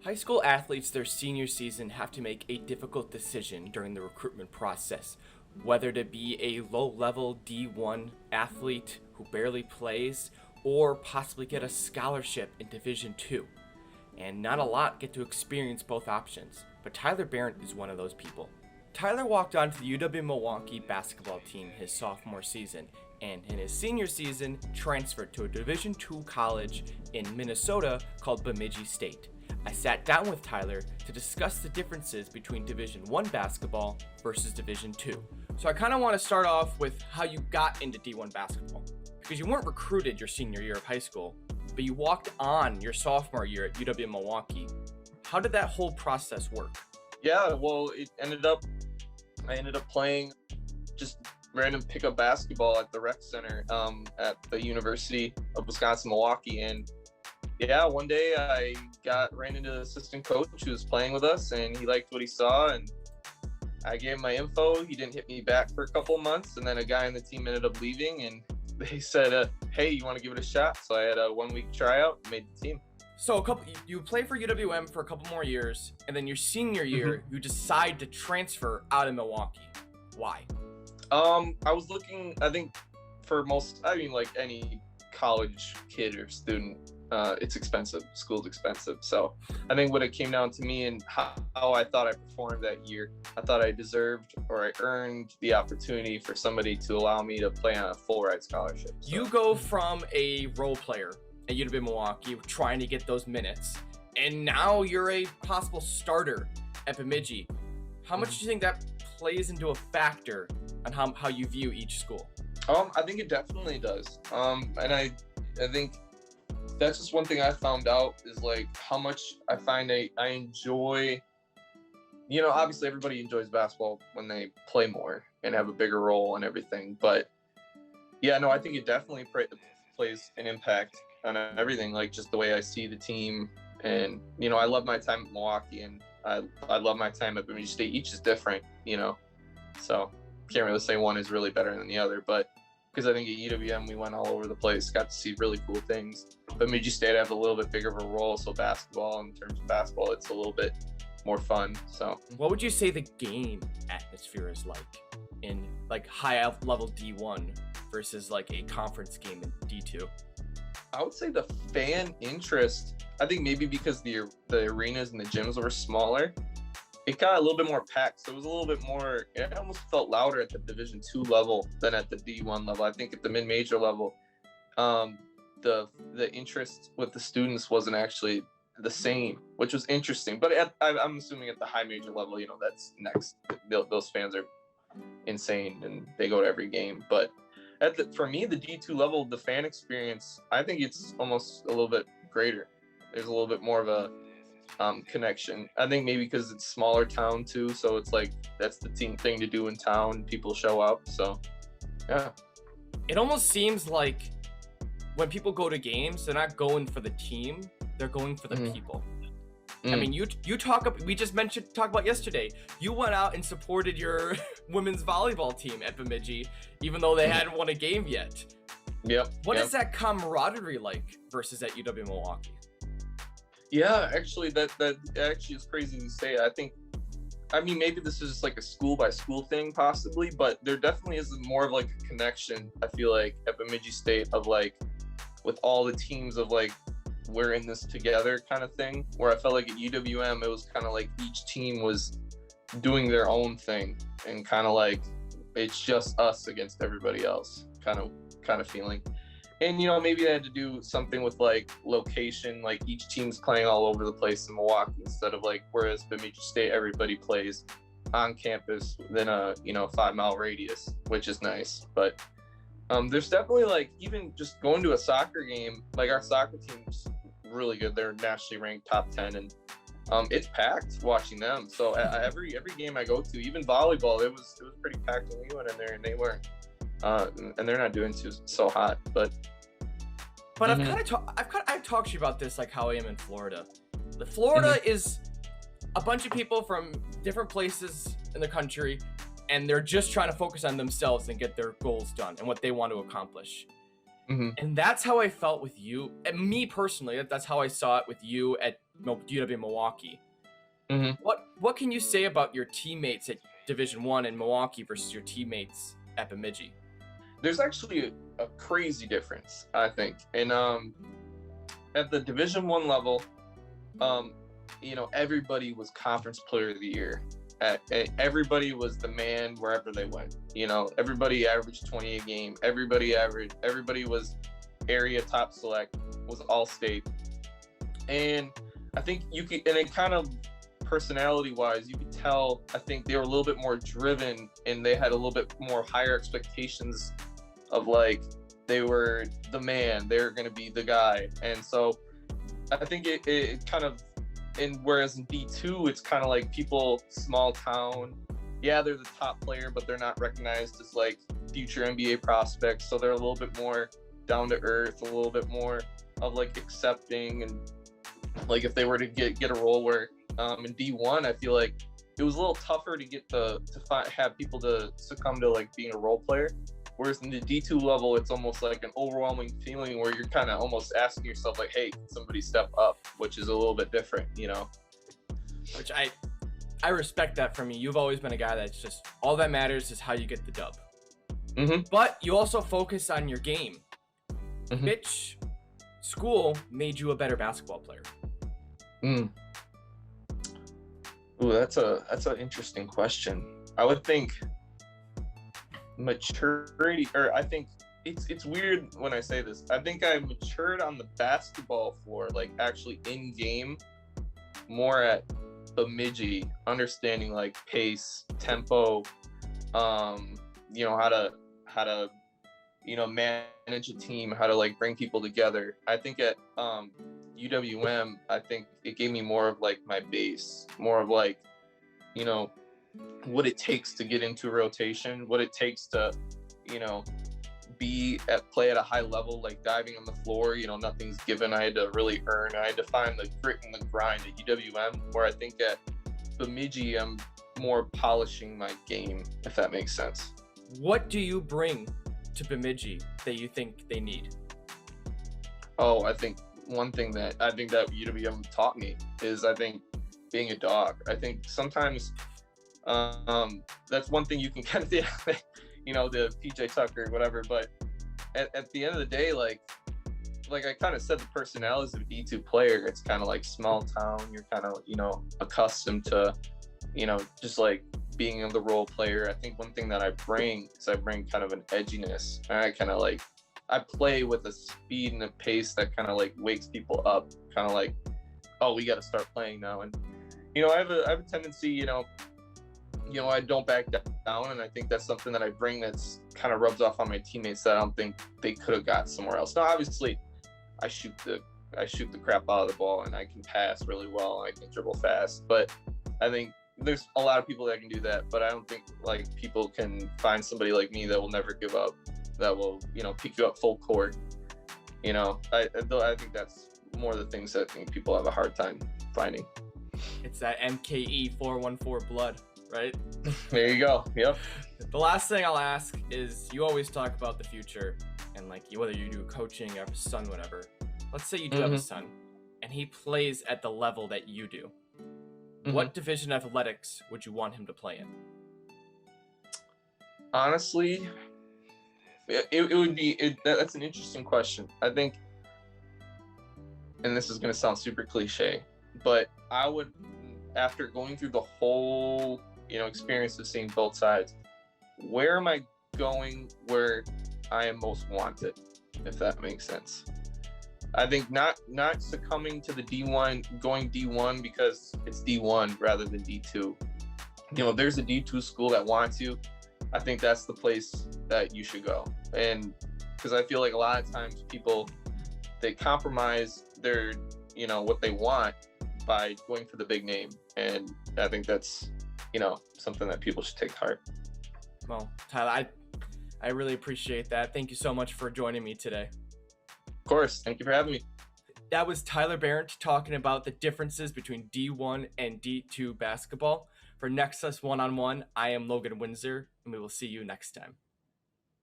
High school athletes their senior season have to make a difficult decision during the recruitment process, whether to be a low-level D1 athlete who barely plays or possibly get a scholarship in Division II. And not a lot get to experience both options, but Tyler Behrendt is one of those people. Tyler walked onto the UW-Milwaukee basketball team his sophomore season, and in his senior season transferred to a Division II college in Minnesota called Bemidji State. I sat down with Tyler to discuss the differences between Division I basketball versus Division II. So I kind of want to start off with how you got into D1 basketball, because you weren't recruited your senior year of high school, but you walked on your sophomore year at UW-Milwaukee. How did that whole process work? Yeah, well, I ended up playing just random pickup basketball at the rec center at the University of Wisconsin-Milwaukee. And yeah, one day I ran into the assistant coach who was playing with us, and he liked what he saw, and I gave him my info. He didn't hit me back for a couple of months, and then a guy on the team ended up leaving, and they said, hey, you want to give it a shot? So I had a 1-week tryout and made the team. So you play for UWM for a couple more years, and then your senior year, you decide to transfer out of Milwaukee. Why? I was looking, I think like any college kid or student, it's expensive. School's expensive. So I think when it came down to me and how I thought I performed that year, I thought I deserved or I earned the opportunity for somebody to allow me to play on a full ride scholarship. So. You go from a role player at UW-Milwaukee trying to get those minutes, and now you're a possible starter at Bemidji. How much do you think that plays into a factor on how you view each school? I think it definitely does. And I think that's just one thing I found out is like how much I find I enjoy, obviously everybody enjoys basketball when they play more and have a bigger role and everything. But yeah, no, I think it definitely plays an impact on everything, like just the way I see the team. And, I love my time at Milwaukee, and I love my time at Bemidji State. Each is different, so can't really say one is really better than the other, but because I think at UWM we went all over the place, got to see really cool things. Bemidji State have a little bit bigger of a role, so basketball, in terms of basketball, it's a little bit more fun. So what would you say the game atmosphere is like in like high level D1 versus like a conference game in D2? I would say the fan interest, I think maybe because the arenas and the gyms were smaller, it got a little bit more packed. So it was a little bit more, it almost felt louder at the Division II level than at the D1 level. I think at the mid-major level, the interest with the students wasn't actually the same, which was interesting. But I'm assuming at the high major level, that's next. Those fans are insane and they go to every game. But for me, the D2 level, the fan experience, I think it's almost a little bit greater. There's a little bit more of a connection. I think maybe because it's smaller town too, so it's like that's the team thing to do in town. People show up, so yeah. It almost seems like when people go to games, they're not going for the team; they're going for the people. I mean, you talk about yesterday. You went out and supported your women's volleyball team at Bemidji, even though they hadn't won a game yet. Yep. What is that camaraderie like versus at UW-Milwaukee? Yeah, actually, that actually is crazy to say. I mean, maybe this is just like a school by school thing, possibly, but there definitely is more of like a connection. I feel like at Bemidji State of like with all the teams of like, we're in this together kind of thing, where I felt like at UWM it was kind of like each team was doing their own thing and kind of like it's just us against everybody else kind of feeling. And maybe they had to do something with like location, like each team's playing all over the place in Milwaukee instead of like, whereas Bemidji State everybody plays on campus within a 5-mile radius, which is nice. But there's definitely like, even just going to a soccer game, like our soccer team's really good. They're nationally ranked top 10, and it's packed watching them. So every game I go to, even volleyball, it was pretty packed when we went in there, and they weren't, and they're not doing so hot. But I've talked to you about this, like how I am in Florida. Florida is a bunch of people from different places in the country, and they're just trying to focus on themselves and get their goals done and what they want to accomplish. And that's how I felt with you, and me personally. That's how I saw it with you at UW Milwaukee. Hmm. What can you say about your teammates at Division One in Milwaukee versus your teammates at Bemidji? There's actually a crazy difference, I think. And at the Division One level, um, everybody was Conference Player of the Year. Everybody was the man wherever they went. Everybody averaged 20 a game. Everybody was area top select, was all state. And I think you could, and it kind of personality wise, you could tell, I think they were a little bit more driven and they had a little bit more higher expectations of like, they were the man, they're going to be the guy. And so I think it kind of, and whereas in D2, it's kind of like people, small town, yeah, they're the top player, but they're not recognized as like future NBA prospects. So they're a little bit more down to earth, a little bit more of like accepting. And like if they were to get a role where in D1, I feel like it was a little tougher to get have people to succumb to like being a role player. Whereas in the D2 level, it's almost like an overwhelming feeling where you're kind of almost asking yourself like, hey, can somebody step up, which is a little bit different, Which I respect that from you. You've always been a guy that's just, all that matters is how you get the dub. Mm-hmm. But you also focus on your game. Mm-hmm. Which school made you a better basketball player? Ooh, that's an interesting question. I would think maturity, or I think it's weird when I say this. I think I matured on the basketball floor, like actually in game, more at Bemidji, understanding like pace, tempo, how to manage a team, how to like bring people together. I think at UWM, I think it gave me more of like my base, more of like, what it takes to get into rotation, what it takes to, play at a high level, like diving on the floor, nothing's given. I had to really earn. I had to find the grit and the grind at UWM, where I think at Bemidji, I'm more polishing my game, if that makes sense. What do you bring to Bemidji that you think they need? Oh, I think one thing that UWM taught me is, I think, being a dog. I think sometimes that's one thing you can kind of, the PJ Tucker, whatever. But at the end of the day, like I kind of said, the personalities of a D2 player, it's kind of like small town. You're kind of, accustomed to, just like being the role player. I think one thing that I bring is kind of an edginess. I kind of like, I play with a speed and a pace that kind of like wakes people up, kind of like, oh, we got to start playing now. And, I have a tendency, I don't back down. And I think that's something that I bring that's kind of rubs off on my teammates that I don't think they could have got somewhere else. Now, obviously, I shoot the crap out of the ball, and I can pass really well, and I can dribble fast. But I think there's a lot of people that can do that, but I don't think like people can find somebody like me that will never give up, that will, pick you up full court. I think that's more the things that I think people have a hard time finding. It's that MKE 414 blood, right? There you go. Yep. The last thing I'll ask is, you always talk about the future and like whether you do coaching or have a son, whatever. Let's say you do have a son and he plays at the level that you do. What division of athletics would you want him to play in? Honestly, it would be, that's an interesting question. I think, and this is going to sound super cliche, but I would, after going through the whole, experience of seeing both sides, where am I going where I am most wanted, if that makes sense? I think not succumbing to the D1, going D1 because it's D1 rather than D2. There's a D2 school that wants you. I think that's the place that you should go. And because I feel like a lot of times people, they compromise their, what they want by going for the big name. And I think that's, something that people should take to heart. Well, Tyler, I really appreciate that. Thank you so much for joining me today. Of course. Thank you for having me. That was Tyler Behrendt talking about the differences between D1 and D2 basketball. For Nexus One-on-One, I am Logan Windsor, and we will see you next time.